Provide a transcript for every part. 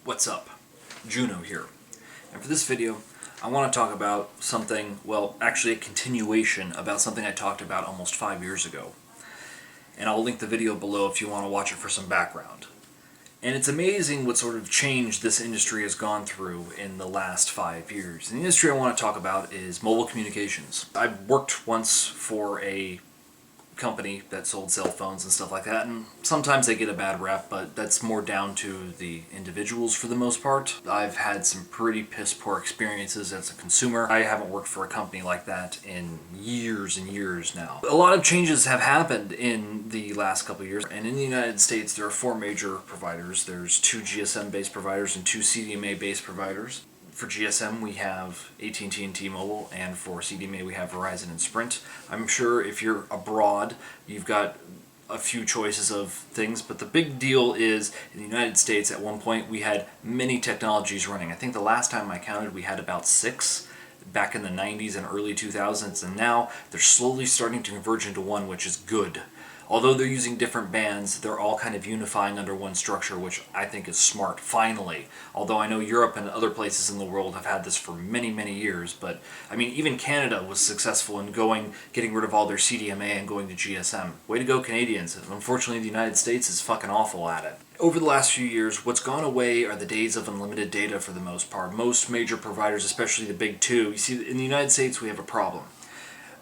What's up? Juno here. And for this video, I want to talk about something, well, actually a continuation about something I talked about almost 5 years ago. And I'll link the video below if you want to watch it for some background. And it's amazing what sort of change this industry has gone through in the last 5 years. And the industry I want to talk about is mobile communications. I worked once for a company that sold cell phones and stuff like that, and sometimes they get a bad rap, but that's more down to the individuals for the most part. I've had some pretty piss poor experiences as a consumer. I haven't worked for a company like that in years and years now. A lot of changes have happened in the last couple of years, and in the United States there are 4 major providers. There's 2 GSM based providers and 2 CDMA based providers. For GSM, we have at&t and T-Mobile, and for CDMA, we have Verizon and Sprint. I'm sure if you're abroad, you've got a few choices of things, but the big deal is, in the United States, at one point, we had many technologies running. I think the last time I counted, we had about 6 back in the 90s and early 2000s, and now they're slowly starting to converge into one, which is good. Although they're using different bands, they're all kind of unifying under one structure, which I think is smart, finally. Although I know Europe and other places in the world have had this for many, many years, but I mean, even Canada was successful in getting rid of all their CDMA and going to GSM. Way to go, Canadians. Unfortunately, the United States is fucking awful at it. Over the last few years, what's gone away are the days of unlimited data for the most part. Most major providers, especially the big 2, you see, in the United States we have a problem.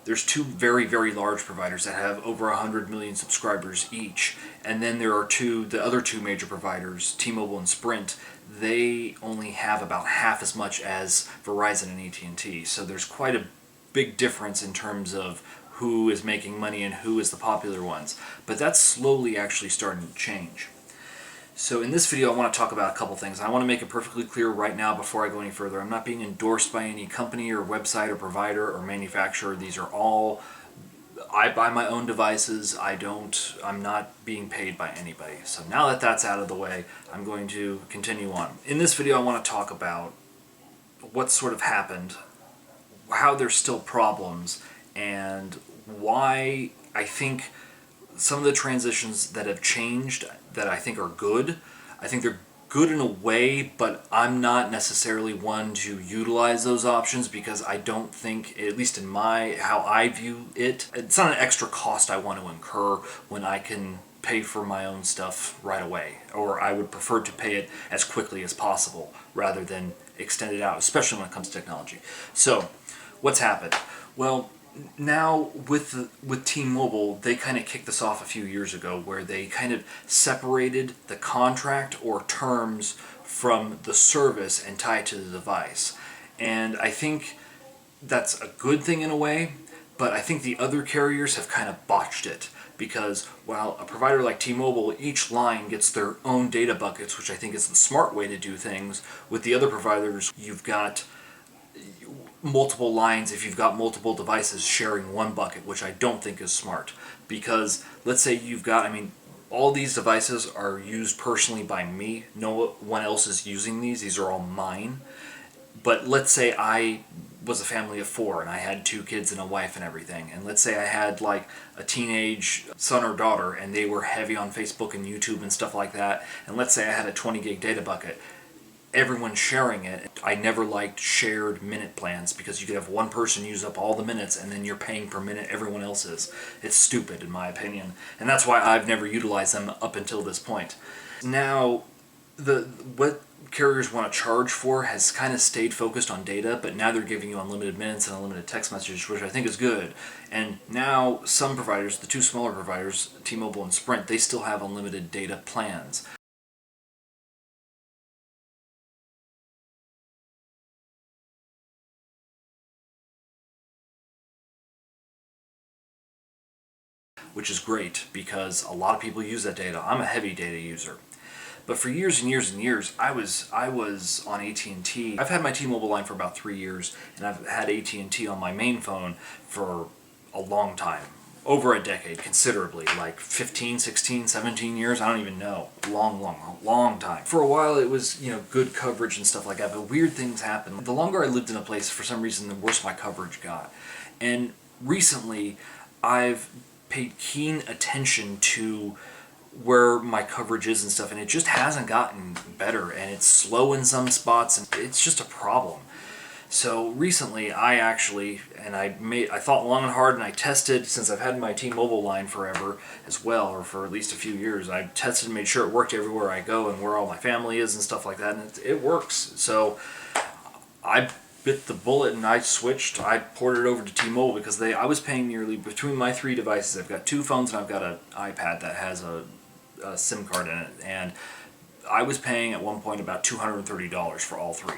There's 2 very, very large providers that have over 100 million subscribers each. And then there are the other 2 major providers, T-Mobile and Sprint. They only have about half as much as Verizon and at&t. So there's quite a big difference in terms of who is making money and who is the popular ones. But that's slowly actually starting to change. So in this video I want to talk about a couple things. I want to make it perfectly clear right now before I go any further. I'm not being endorsed by any company or website or provider or manufacturer. These are all, I buy my own devices. I'm not being paid by anybody. So now that that's out of the way, I'm going to continue on. In this video I want to talk about what sort of happened, how there's still problems, and why I think some of the transitions that have changed that I think are good. I think they're good in a way, but I'm not necessarily one to utilize those options because I don't think, at least in how I view it, it's not an extra cost I want to incur when I can pay for my own stuff right away. Or I would prefer to pay it as quickly as possible rather than extend it out, especially when it comes to technology. So, what's happened? Well, now with T-Mobile, they kind of kicked this off a few years ago where they kind of separated the contract or terms from the service and tied it to the device. And I think that's a good thing in a way, but I think the other carriers have kind of botched it because while a provider like T-Mobile, each line gets their own data buckets, which I think is the smart way to do things. With the other providers, you've got multiple lines if you've got multiple devices sharing one bucket, which I don't think is smart. Because let's say you've got, all these devices are used personally by me. No one else is using these. These are all mine. But let's say I was a family of 4 and I had 2 kids and a wife and everything. And let's say I had like a teenage son or daughter and they were heavy on Facebook and YouTube and stuff like that. And let's say I had a 20 gig data bucket. Everyone's sharing it. I never liked shared minute plans because you could have one person use up all the minutes and then you're paying per minute everyone else is. It's stupid in my opinion. And that's why I've never utilized them up until this point. Now, what carriers want to charge for has kind of stayed focused on data, but now they're giving you unlimited minutes and unlimited text messages, which I think is good. And now some providers, the 2 smaller providers, T-Mobile and Sprint, they still have unlimited data plans. Which is great because a lot of people use that data. I'm a heavy data user. But for years and years and years, I was on at&t. I've had my T-Mobile line for about 3 years, and I've had at&t on my main phone for a long time. Over a decade, considerably, like 15, 16, 17 years, I don't even know. Long time. For a while it was, good coverage and stuff like that, but weird things happened. The longer I lived in a place, for some reason, the worse my coverage got. And recently, I've paid keen attention to where my coverage is and stuff, and it just hasn't gotten better, and it's slow in some spots, and it's just a problem. So recently I thought long and hard, and I tested, since I've had my T-Mobile line forever as well, or for at least a few years. I tested and made sure it worked everywhere I go and where all my family is and stuff like that, and it works. So I bit the bullet and I ported it over to T-Mobile because I was paying nearly, between my 3 devices, I've got 2 phones and I've got an iPad that has a SIM card in it, and I was paying at one point about $230 for all 3.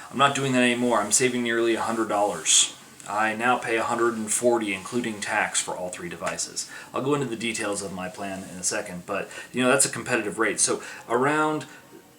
I'm not doing that anymore. I'm saving nearly $100. I now pay $140 including tax for all 3 devices. I'll go into the details of my plan in a second, but that's a competitive rate. So around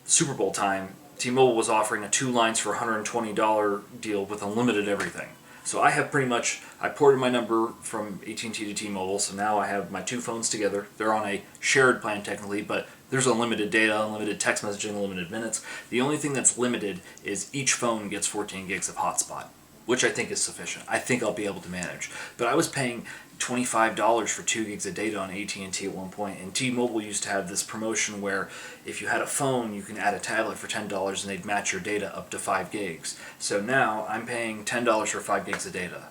Super Bowl time, T-Mobile was offering a 2 lines for $120 deal with unlimited everything. So I ported my number from at&t to T-Mobile, so now I have my 2 phones together. They're on a shared plan technically, but there's unlimited data, unlimited text messaging, unlimited minutes. The only thing that's limited is each phone gets 14 gigs of hotspot, which I think is sufficient. I think I'll be able to manage. But I was paying $25 for 2 gigs of data on at&t at one point, and T-Mobile used to have this promotion where if you had a phone, you can add a tablet for $10 and they'd match your data up to 5 gigs. So now I'm paying $10 for 5 gigs of data.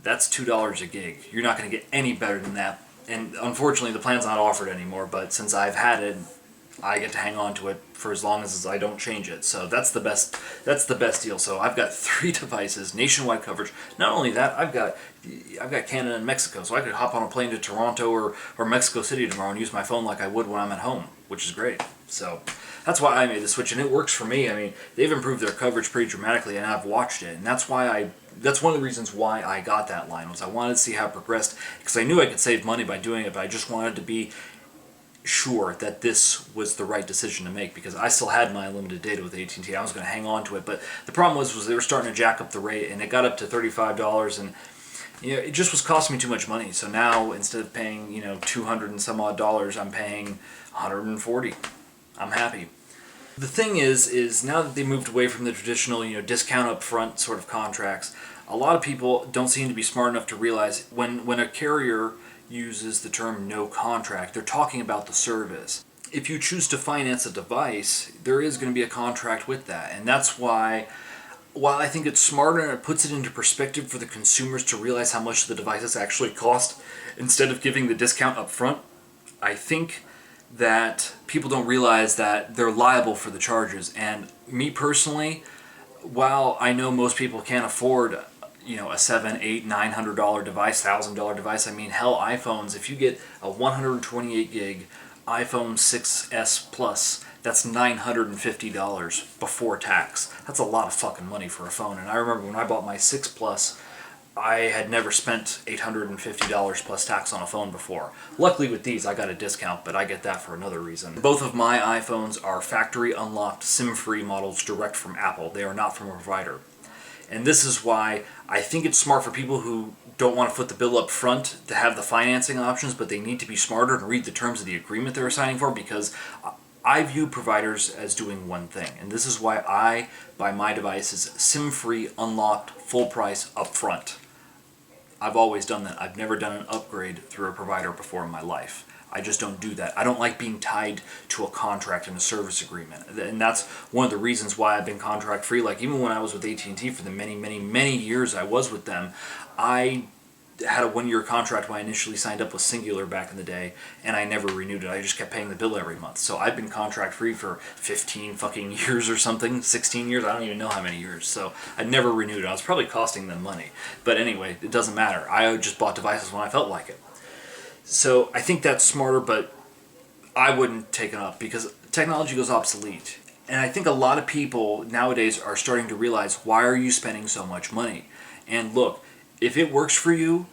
That's $2 a gig. You're not going to get any better than that. And unfortunately the plan's not offered anymore, but since I've had it, I get to hang on to it for as long as I don't change it. So that's the best deal. So I've got 3 devices, nationwide coverage. Not only that, I've got Canada and Mexico, so I could hop on a plane to Toronto or Mexico City tomorrow and use my phone like I would when I'm at home, which is great. So that's why I made the switch, and it works for me. I mean, they've improved their coverage pretty dramatically, and I've watched it, and that's one of the reasons why I got that line, was I wanted to see how it progressed, because I knew I could save money by doing it, but I just wanted to be sure that this was the right decision to make, because I still had my unlimited data with at&t. I was going to hang on to it, but the problem was they were starting to jack up the rate, and it got up to $35, and it just was costing me too much money. So now, instead of paying 200 and some odd dollars, I'm paying $140. I'm happy. The thing is now that they moved away from the traditional discount up front sort of contracts, a lot of people don't seem to be smart enough to realize when a carrier uses the term no contract, they're talking about the service. If you choose to finance a device, there is going to be a contract with that, and that's why, while I think it's smarter and it puts it into perspective for the consumers to realize how much the devices actually cost instead of giving the discount up front, I think that people don't realize that they're liable for the charges. And me personally, while I know most people can't afford a $700, $800, $900 device, $1,000 device. I mean, hell, iPhones, if you get a 128 gig iPhone 6s Plus, that's $950 before tax. That's a lot of fucking money for a phone. And I remember when I bought my 6 Plus, I had never spent $850 plus tax on a phone before. Luckily with these I got a discount, but I get that for another reason. Both of my iPhones are factory unlocked SIM-free models direct from Apple. They are not from a provider. And this is why I think it's smart for people who don't want to foot the bill up front to have the financing options, but they need to be smarter and read the terms of the agreement they're signing for, because I view providers as doing one thing, and this is why I buy my devices SIM-free, unlocked, full price, up front. I've always done that. I've never done an upgrade through a provider before in my life. I just don't do that. I don't like being tied to a contract and a service agreement. And that's one of the reasons why I've been contract free. Like even when I was with at&t for the many years I was with them, I had a 1-year contract when I initially signed up with Singular back in the day, and I never renewed it. I just kept paying the bill every month. So I've been contract free for 15 fucking years or something, 16 years, I don't even know how many years. So I never renewed it. I was probably costing them money. But anyway, it doesn't matter. I just bought devices when I felt like it. So I think that's smarter, but I wouldn't take it up because technology goes obsolete. And I think a lot of people nowadays are starting to realize, why are you spending so much money? And look, if it works for you,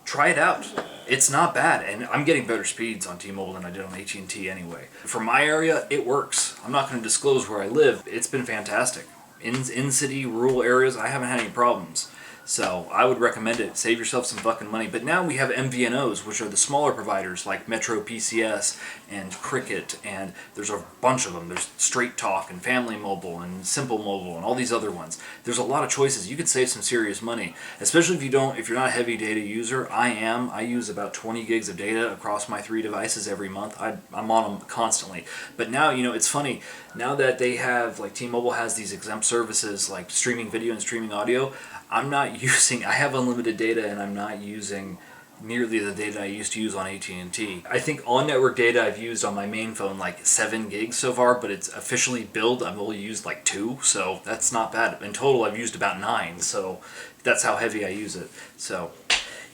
try it out. It's not bad, and I'm getting better speeds on T-Mobile than I did on at&t anyway. For my area, it works. I'm not going to disclose where I live. It's been fantastic. In city, rural areas, I haven't had any problems. So I would recommend it. Save yourself some fucking money. But now we have MVNOs, which are the smaller providers like Metro PCS and Cricket, and there's a bunch of them. There's Straight Talk and Family Mobile and Simple Mobile and all these other ones. There's a lot of choices. You could save some serious money, especially if you're not a heavy data user. I am. I use about 20 gigs of data across my 3 devices every month. I'm on them constantly. But now, it's funny. Now that they have, like T-Mobile has these exempt services like streaming video and streaming audio, I have unlimited data and I'm not using nearly the data I used to use on AT&T. I think on-network data I've used on my main phone like 7 gigs so far, but it's officially billed I've only used like 2, so that's not bad. In total I've used about 9, so that's how heavy I use it. So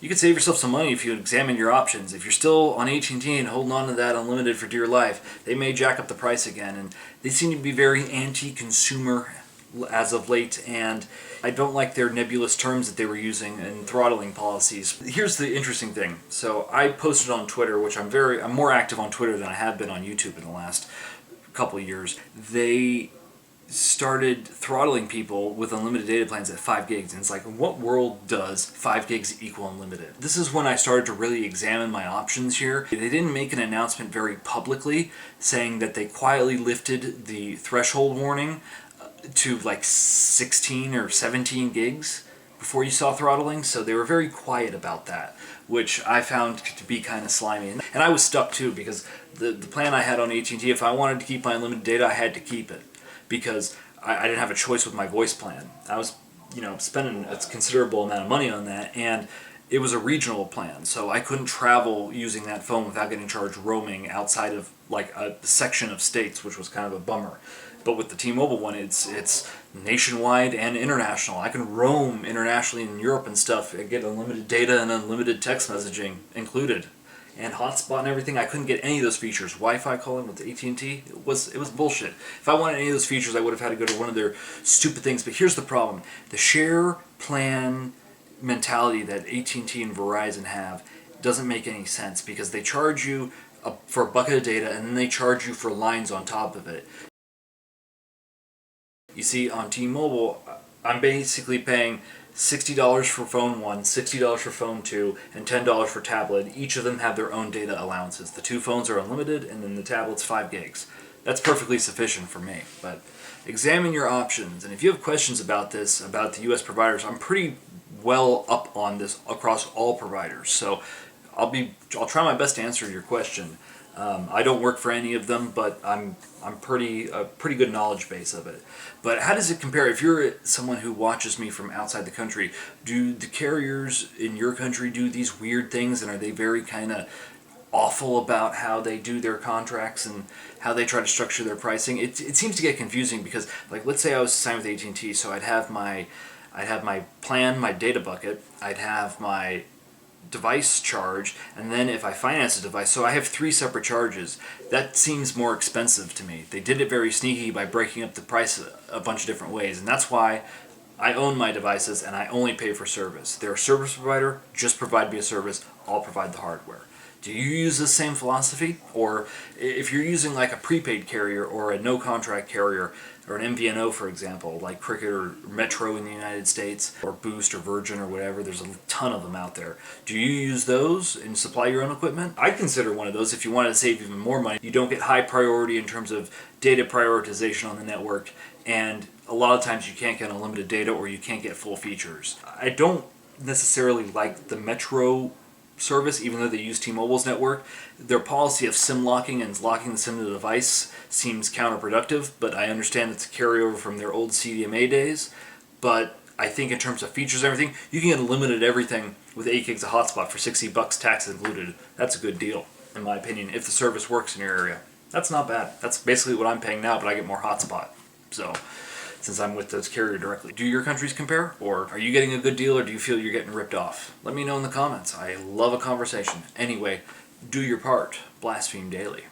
you could save yourself some money if you examine your options. If you're still on AT&T and holding on to that unlimited for dear life, they may jack up the price again, and they seem to be very anti-consumer as of late, and I don't like their nebulous terms that they were using in throttling policies. Here's the interesting thing. So I posted on Twitter, which I'm more active on Twitter than I have been on YouTube in the last couple of years. They started throttling people with unlimited data plans at 5 gigs, and it's like, in what world does 5 gigs equal unlimited? This is when I started to really examine my options here. They didn't make an announcement very publicly saying that they quietly lifted the threshold warning to like 16 or 17 gigs before you saw throttling, so they were very quiet about that, which I found to be kind of slimy. And I was stuck too, because the plan I had on AT&T, if I wanted to keep my unlimited data, I had to keep it, because I didn't have a choice with my voice plan. I was spending a considerable amount of money on that, and it was a regional plan, so I couldn't travel using that phone without getting charged roaming outside of like a section of states, which was kind of a bummer. But with the T-Mobile one, it's nationwide and international. I can roam internationally in Europe and stuff and get unlimited data and unlimited text messaging included, and hotspot and everything. I couldn't get any of those features. Wi-Fi calling with AT&T, it was bullshit. If I wanted any of those features, I would have had to go to one of their stupid things. But here's the problem: the share plan mentality that AT&T and Verizon have doesn't make any sense, because they charge you for a bucket of data, and then they charge you for lines on top of it. You see, on T-Mobile, I'm basically paying $60 for phone 1, $60 for phone 2, and $10 for tablet. Each of them have their own data allowances. The 2 phones are unlimited, and then the tablet's 5 gigs. That's perfectly sufficient for me. But examine your options, and if you have questions about this, about the U.S. providers, I'm pretty well up on this across all providers. So I'll try my best to answer your question. I don't work for any of them, but I'm a pretty good knowledge base of it. But how does it compare? If you're someone who watches me from outside the country, do the carriers in your country do these weird things, and are they very kind of awful about how they do their contracts and how they try to structure their pricing? It seems to get confusing, because, like, let's say I was signed with AT&T, so I'd have my plan, my data bucket, I'd have my device charge, and then if I finance a device, so I have 3 separate charges. That seems more expensive to me. They did it very sneaky by breaking up the price a bunch of different ways, and that's why I own my devices and I only pay for service. They're a service provider, just provide me a service, I'll provide the hardware. Do you use the same philosophy? Or if you're using like a prepaid carrier or a no-contract carrier, or an MVNO, for example, like Cricket or Metro in the United States, or Boost or Virgin or whatever, there's a ton of them out there. Do you use those and supply your own equipment? I'd consider one of those if you wanted to save even more money. You don't get high priority in terms of data prioritization on the network, and a lot of times you can't get unlimited data or you can't get full features. I don't necessarily like the Metro service, even though they use T-Mobile's network. Their policy of SIM locking and locking the SIM to the device seems counterproductive, but I understand it's a carryover from their old CDMA days. But I think in terms of features and everything, you can get unlimited everything with 8 gigs of hotspot for $60, taxes included. That's a good deal, in my opinion, if the service works in your area. That's not bad. That's basically what I'm paying now, but I get more hotspot. So, since I'm with this carrier directly. Do your countries compare? Or are you getting a good deal, or do you feel you're getting ripped off? Let me know in the comments. I love a conversation. Anyway, do your part. Blaspheme daily.